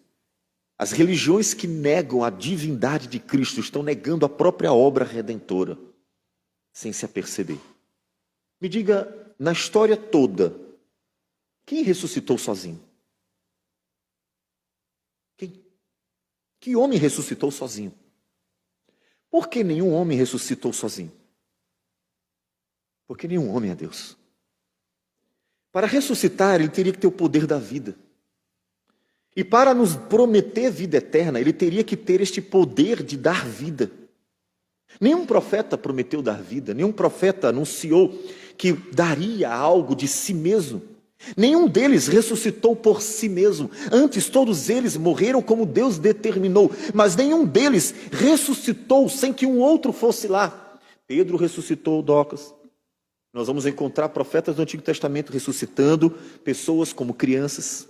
As religiões que negam a divindade de Cristo estão negando a própria obra redentora, sem se aperceber. Me diga, na história toda, quem ressuscitou sozinho? Quem? Que homem ressuscitou sozinho? Por que nenhum homem ressuscitou sozinho? Porque nenhum homem é Deus. Para ressuscitar, ele teria que ter o poder da vida. E para nos prometer vida eterna, ele teria que ter este poder de dar vida. Nenhum profeta prometeu dar vida, nenhum profeta anunciou que daria algo de si mesmo. Nenhum deles ressuscitou por si mesmo. Antes, todos eles morreram como Deus determinou, mas nenhum deles ressuscitou sem que um outro fosse lá. Pedro ressuscitou Docas. Nós vamos encontrar profetas do Antigo Testamento ressuscitando pessoas como crianças,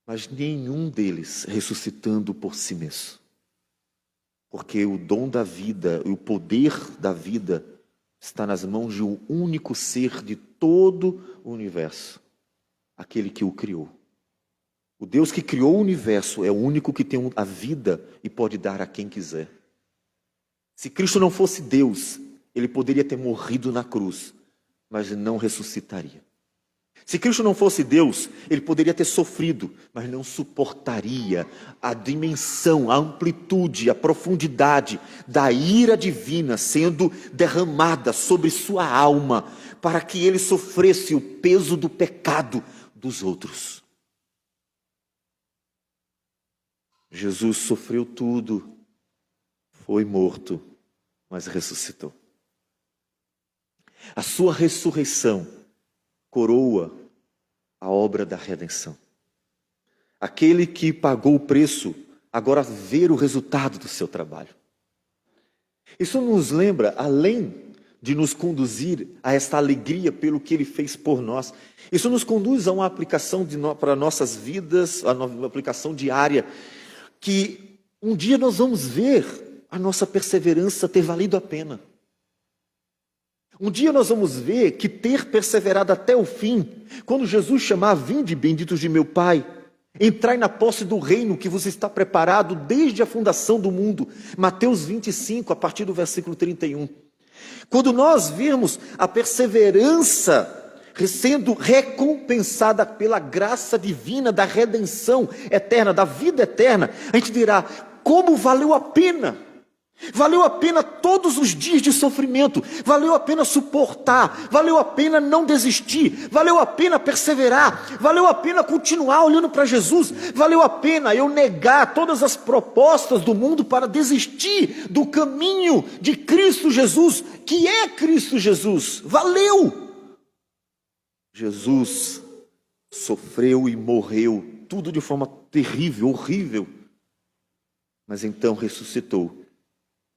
mas nenhum deles ressuscitando por si mesmo. Porque o dom da vida e o poder da vida está nas mãos de um único ser de todo o universo, aquele que o criou. O Deus que criou o universo é o único que tem a vida e pode dar a quem quiser. Se Cristo não fosse Deus, ele poderia ter morrido na cruz, mas não ressuscitaria. Se Cristo não fosse Deus, ele poderia ter sofrido, mas não suportaria a dimensão, a amplitude, a profundidade da ira divina sendo derramada sobre sua alma, para que ele sofresse o peso do pecado dos outros. Jesus sofreu tudo, foi morto, mas ressuscitou. A sua ressurreição coroa a obra da redenção. Aquele que pagou o preço, agora vê o resultado do seu trabalho. Isso nos lembra, além de nos conduzir a esta alegria pelo que ele fez por nós, isso nos conduz a uma aplicação para nossas vidas, a uma aplicação diária, que um dia nós vamos ver a nossa perseverança ter valido a pena. Um dia nós vamos ver que ter perseverado até o fim, quando Jesus chamar, vinde benditos de meu Pai, entrai na posse do reino que vos está preparado desde a fundação do mundo. Mateus 25, a partir do versículo 31. Quando nós virmos a perseverança sendo recompensada pela graça divina da redenção eterna, da vida eterna, a gente dirá: como valeu a pena! Valeu a pena todos os dias de sofrimento, valeu a pena suportar, valeu a pena não desistir, valeu a pena perseverar, valeu a pena continuar olhando para Jesus, valeu a pena eu negar todas as propostas do mundo para desistir do caminho de Cristo Jesus, que é Cristo Jesus. Valeu! Jesus sofreu e morreu, tudo de forma terrível, horrível, mas então ressuscitou.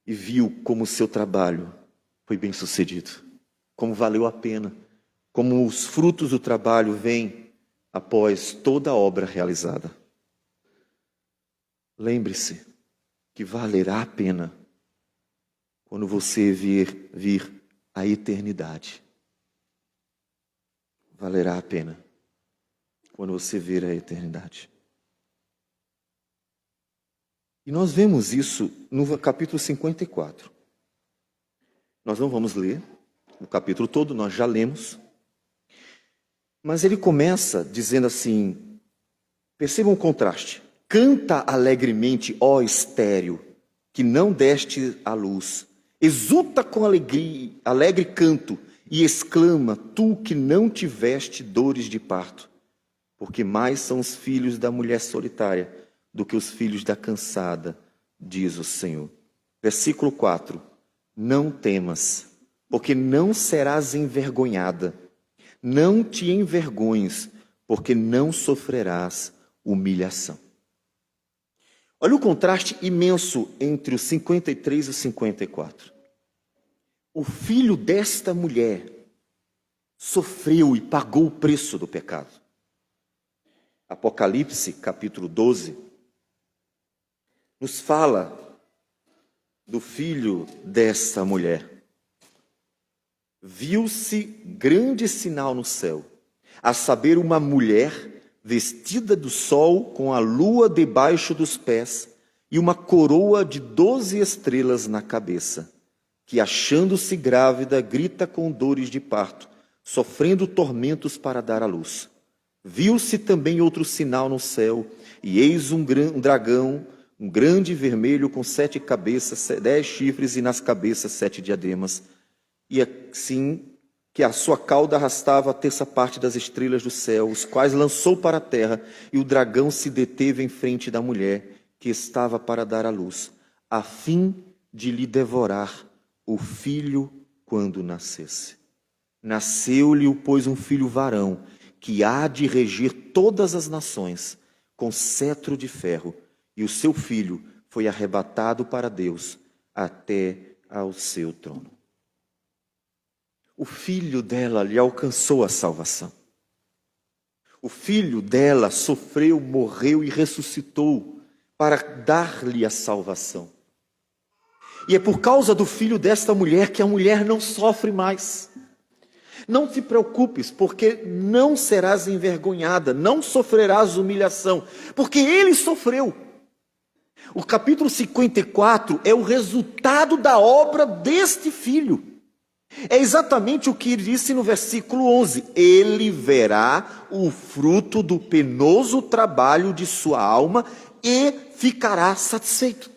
E viu como o seu trabalho foi bem sucedido, como valeu a pena, como os frutos do trabalho vêm após toda a obra realizada. Lembre-se que valerá a pena quando você vir a eternidade. Valerá a pena quando você vir a eternidade. E nós vemos isso no capítulo 54. Nós não vamos ler o capítulo todo, nós já lemos. Mas ele começa dizendo assim, percebam o contraste. Canta alegremente, ó estéril, que não deste à luz. Exulta com alegria, alegre canto, e exclama, tu que não tiveste dores de parto. Porque mais são os filhos da mulher solitária do que os filhos da cansada, diz o Senhor. Versículo 4. Não temas, porque não serás envergonhada. Não te envergonhes, porque não sofrerás humilhação. Olha o contraste imenso entre o 53 e o 54. O filho desta mulher sofreu e pagou o preço do pecado. Apocalipse, capítulo 12, nos fala do filho dessa mulher. Viu-se grande sinal no céu, a saber, uma mulher vestida do sol, com a lua debaixo dos pés, e uma coroa de 12 estrelas na cabeça, que, achando-se grávida, grita com dores de parto, sofrendo tormentos para dar à luz. Viu-se também outro sinal no céu, e eis um dragão, um grande vermelho com 7 cabeças, 10 chifres, e nas cabeças 7 diademas. E assim que a sua cauda arrastava a terça parte das estrelas do céu, os quais lançou para a terra, e o dragão se deteve em frente da mulher, que estava para dar à luz, a fim de lhe devorar o filho quando nascesse. Nasceu-lhe, pois, um filho varão, que há de regir todas as nações, com cetro de ferro, e o seu filho foi arrebatado para Deus até ao seu trono. O filho dela lhe alcançou a salvação. O filho dela sofreu, morreu e ressuscitou para dar-lhe a salvação. E é por causa do filho desta mulher que a mulher não sofre mais. Não te preocupes, porque não serás envergonhada, não sofrerás humilhação, porque ele sofreu. O capítulo 54 é o resultado da obra deste filho. É exatamente o que ele disse no versículo 11. Ele verá o fruto do penoso trabalho de sua alma e ficará satisfeito.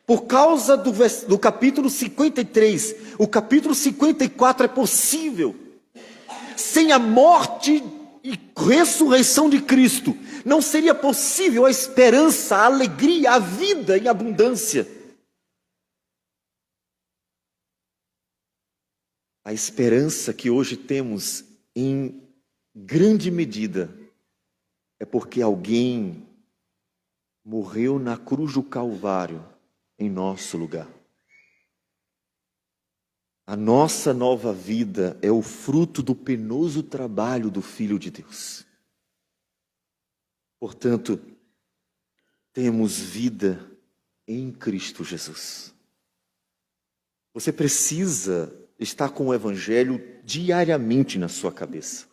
Por causa do capítulo 53, o capítulo 54 é possível. Sem a morte e ressurreição de Cristo, não seria possível a esperança, a alegria, a vida em abundância. A esperança que hoje temos, em grande medida, é porque alguém morreu na cruz do Calvário em nosso lugar. A nossa nova vida é o fruto do penoso trabalho do Filho de Deus. Portanto, temos vida em Cristo Jesus. Você precisa estar com o Evangelho diariamente na sua cabeça.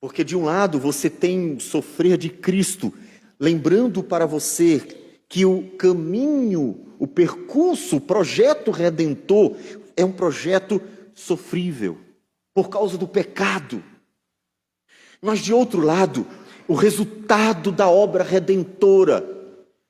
Porque de um lado você tem sofrer de Cristo, lembrando para você que o caminho, o percurso, o projeto redentor é um projeto sofrível, por causa do pecado. Mas, de outro lado, o resultado da obra redentora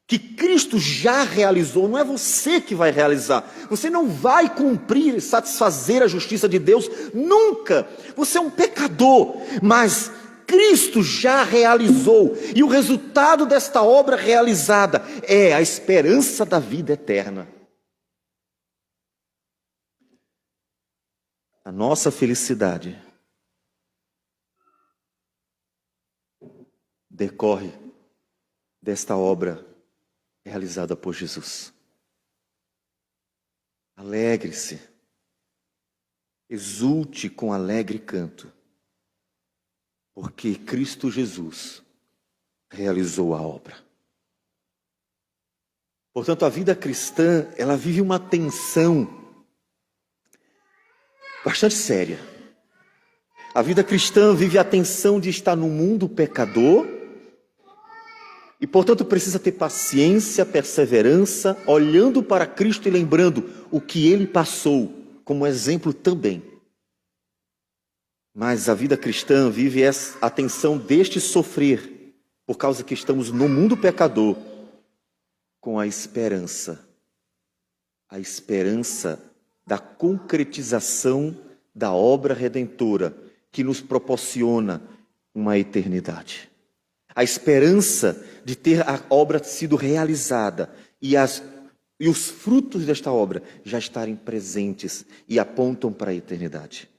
que Cristo já realizou, não é você que vai realizar. Você não vai cumprir e satisfazer a justiça de Deus nunca. Você é um pecador, mas Cristo já realizou. E o resultado desta obra realizada é a esperança da vida eterna. A nossa felicidade decorre desta obra realizada por Jesus. Alegre-se, exulte com alegre canto, porque Cristo Jesus realizou a obra. Portanto, a vida cristã, ela vive uma tensão bastante séria. A vida cristã vive a tensão de estar no mundo pecador e, portanto, precisa ter paciência, perseverança, olhando para Cristo e lembrando o que Ele passou como exemplo também. Mas a vida cristã vive a tensão deste sofrer, por causa que estamos no mundo pecador, com a esperança da concretização da obra redentora que nos proporciona uma eternidade. A esperança de ter a obra sido realizada e os frutos desta obra já estarem presentes e apontam para a eternidade.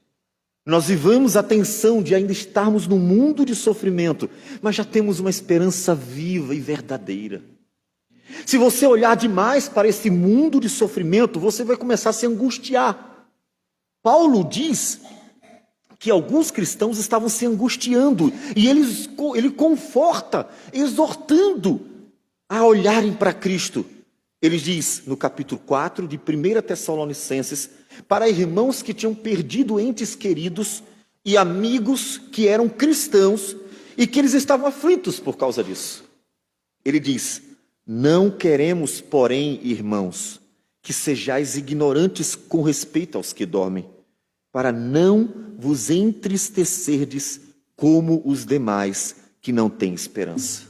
Nós vivemos a tensão de ainda estarmos no mundo de sofrimento, mas já temos uma esperança viva e verdadeira. Se você olhar demais para esse mundo de sofrimento, você vai começar a se angustiar. Paulo diz que alguns cristãos estavam se angustiando, e ele conforta, exortando a olharem para Cristo. Ele diz no capítulo 4 de 1 Tessalonicenses, para irmãos que tinham perdido entes queridos e amigos que eram cristãos e que eles estavam aflitos por causa disso. Ele diz: não queremos, porém, irmãos, que sejais ignorantes com respeito aos que dormem, para não vos entristecerdes como os demais que não têm esperança.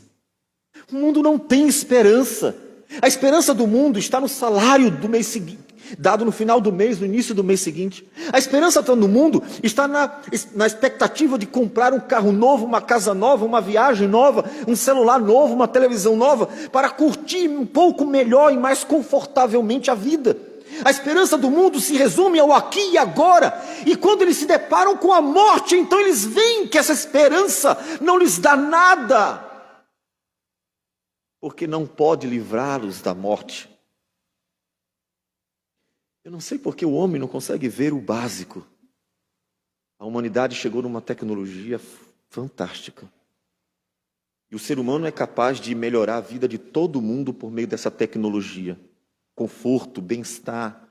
O mundo não tem esperança. A esperança do mundo está no salário do mês seguinte, dado no final do mês, no início do mês seguinte. A esperança do mundo está na expectativa de comprar um carro novo, uma casa nova, uma viagem nova, um celular novo, uma televisão nova, para curtir um pouco melhor e mais confortavelmente a vida. A esperança do mundo se resume ao aqui e agora, e quando eles se deparam com a morte, então eles veem que essa esperança não lhes dá nada, porque não pode livrá-los da morte. Eu não sei porque o homem não consegue ver o básico. A humanidade chegou numa tecnologia fantástica. E o ser humano é capaz de melhorar a vida de todo mundo por meio dessa tecnologia. Conforto, bem-estar.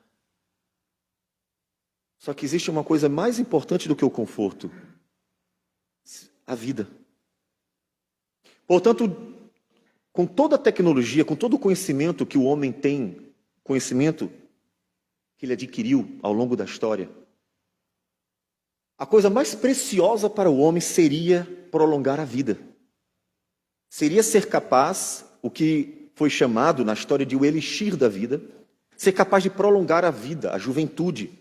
Só que existe uma coisa mais importante do que o conforto: a vida. Portanto, com toda a tecnologia, com todo o conhecimento que o homem tem, conhecimento que ele adquiriu ao longo da história, a coisa mais preciosa para o homem seria prolongar a vida. Seria ser capaz, o que foi chamado na história de o elixir da vida, ser capaz de prolongar a vida, a juventude.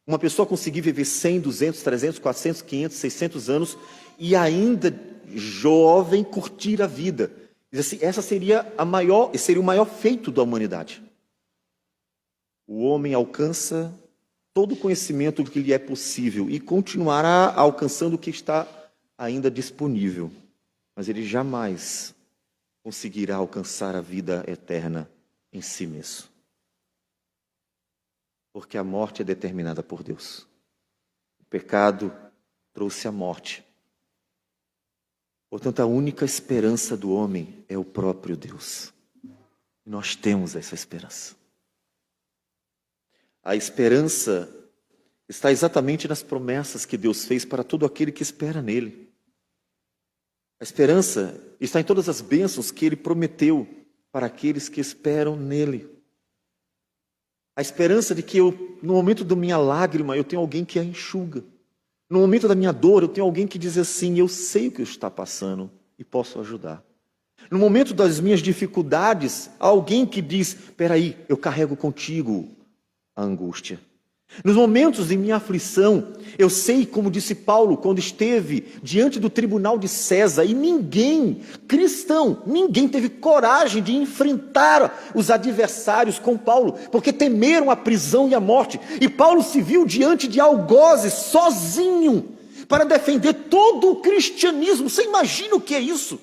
Uma pessoa conseguir viver 100, 200, 300, 400, 500, 600 anos e ainda jovem curtir a vida. Essa seria seria o maior feito da humanidade. O homem alcança todo o conhecimento do que lhe é possível e continuará alcançando o que está ainda disponível. Mas ele jamais conseguirá alcançar a vida eterna em si mesmo. Porque a morte é determinada por Deus. O pecado trouxe a morte. Portanto, a única esperança do homem é o próprio Deus. E nós temos essa esperança. A esperança está exatamente nas promessas que Deus fez para todo aquele que espera nele. A esperança está em todas as bênçãos que Ele prometeu para aqueles que esperam nele. A esperança de que no momento da minha lágrima, eu tenho alguém que a enxuga. No momento da minha dor, eu tenho alguém que diz assim: eu sei o que está passando e posso ajudar. No momento das minhas dificuldades, há alguém que diz: espera aí, eu carrego contigo a angústia. Nos momentos de minha aflição, eu sei, como disse Paulo, quando esteve diante do tribunal de César, e ninguém, cristão, ninguém teve coragem de enfrentar os adversários com Paulo, porque temeram a prisão e a morte. E Paulo se viu diante de algozes, sozinho, para defender todo o cristianismo. Você imagina o que é isso?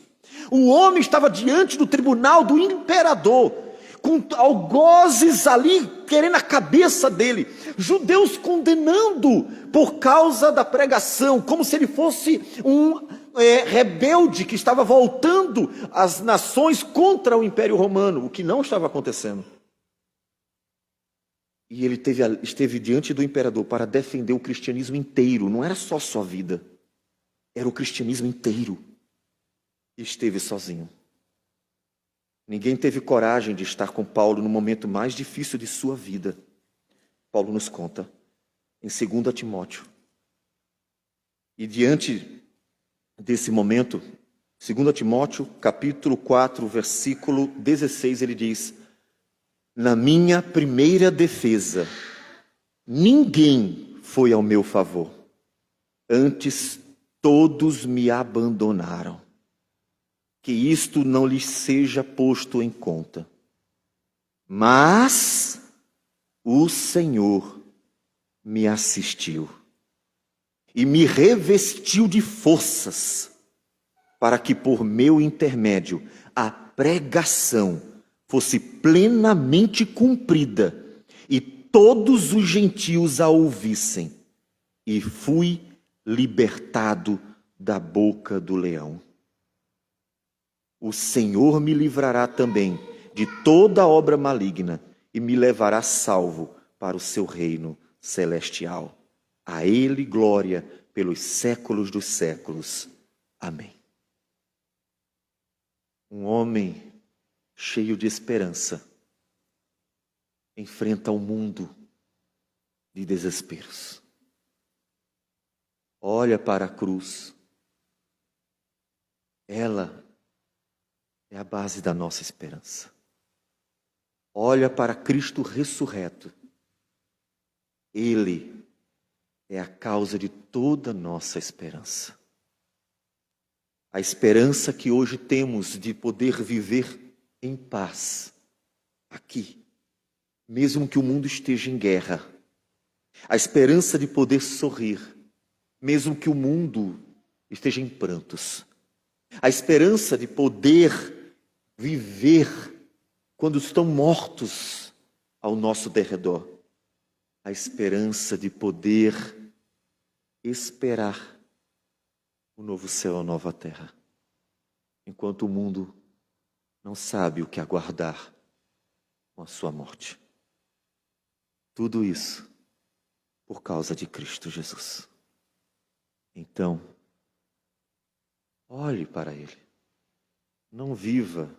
O homem estava diante do tribunal do imperador, com algozes ali querendo a cabeça dele, judeus condenando por causa da pregação, como se ele fosse um rebelde que estava voltando as nações contra o Império Romano, o que não estava acontecendo. E ele esteve diante do imperador para defender o cristianismo inteiro, não era só sua vida, era o cristianismo inteiro. E esteve sozinho. Ninguém teve coragem de estar com Paulo no momento mais difícil de sua vida. Paulo nos conta em 2 Timóteo. E diante desse momento, 2 Timóteo, capítulo 4, versículo 16, ele diz: na minha primeira defesa, ninguém foi ao meu favor. Antes, todos me abandonaram. Que isto não lhes seja posto em conta. Mas o Senhor me assistiu e me revestiu de forças, para que por meu intermédio a pregação fosse plenamente cumprida e todos os gentios a ouvissem. E fui libertado da boca do leão. O Senhor me livrará também de toda obra maligna e me levará salvo para o seu reino celestial. A Ele glória pelos séculos dos séculos. Amém. Um homem cheio de esperança enfrenta um mundo de desesperos. Olha para a cruz. Ela é a base da nossa esperança. Olha para Cristo ressurreto. Ele é a causa de toda nossa esperança. A esperança que hoje temos de poder viver em paz aqui, mesmo que o mundo esteja em guerra. A esperança de poder sorrir, mesmo que o mundo esteja em prantos. A esperança de poder viver quando estão mortos ao nosso derredor. A esperança de poder esperar o novo céu, a nova terra, enquanto o mundo não sabe o que aguardar com a sua morte. Tudo isso por causa de Cristo Jesus. Então, olhe para Ele. Não viva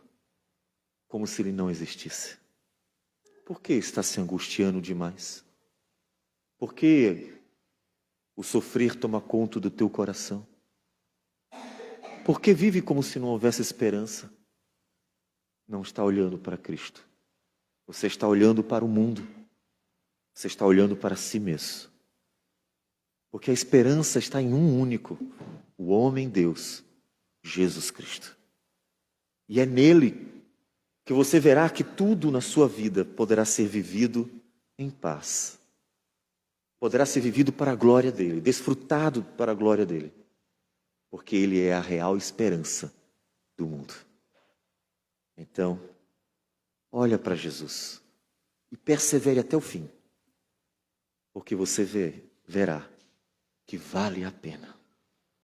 como se Ele não existisse. Por que está se angustiando demais? Por que o sofrer toma conta do teu coração? Por que vive como se não houvesse esperança? Não está olhando para Cristo. Você está olhando para o mundo. Você está olhando para si mesmo. Porque a esperança está em um único, o homem Deus, Jesus Cristo. E é nele que você verá que tudo na sua vida poderá ser vivido em paz. Poderá ser vivido para a glória dele, desfrutado para a glória dele. Porque ele é a real esperança do mundo. Então, olha para Jesus e persevere até o fim. Porque você verá que vale a pena.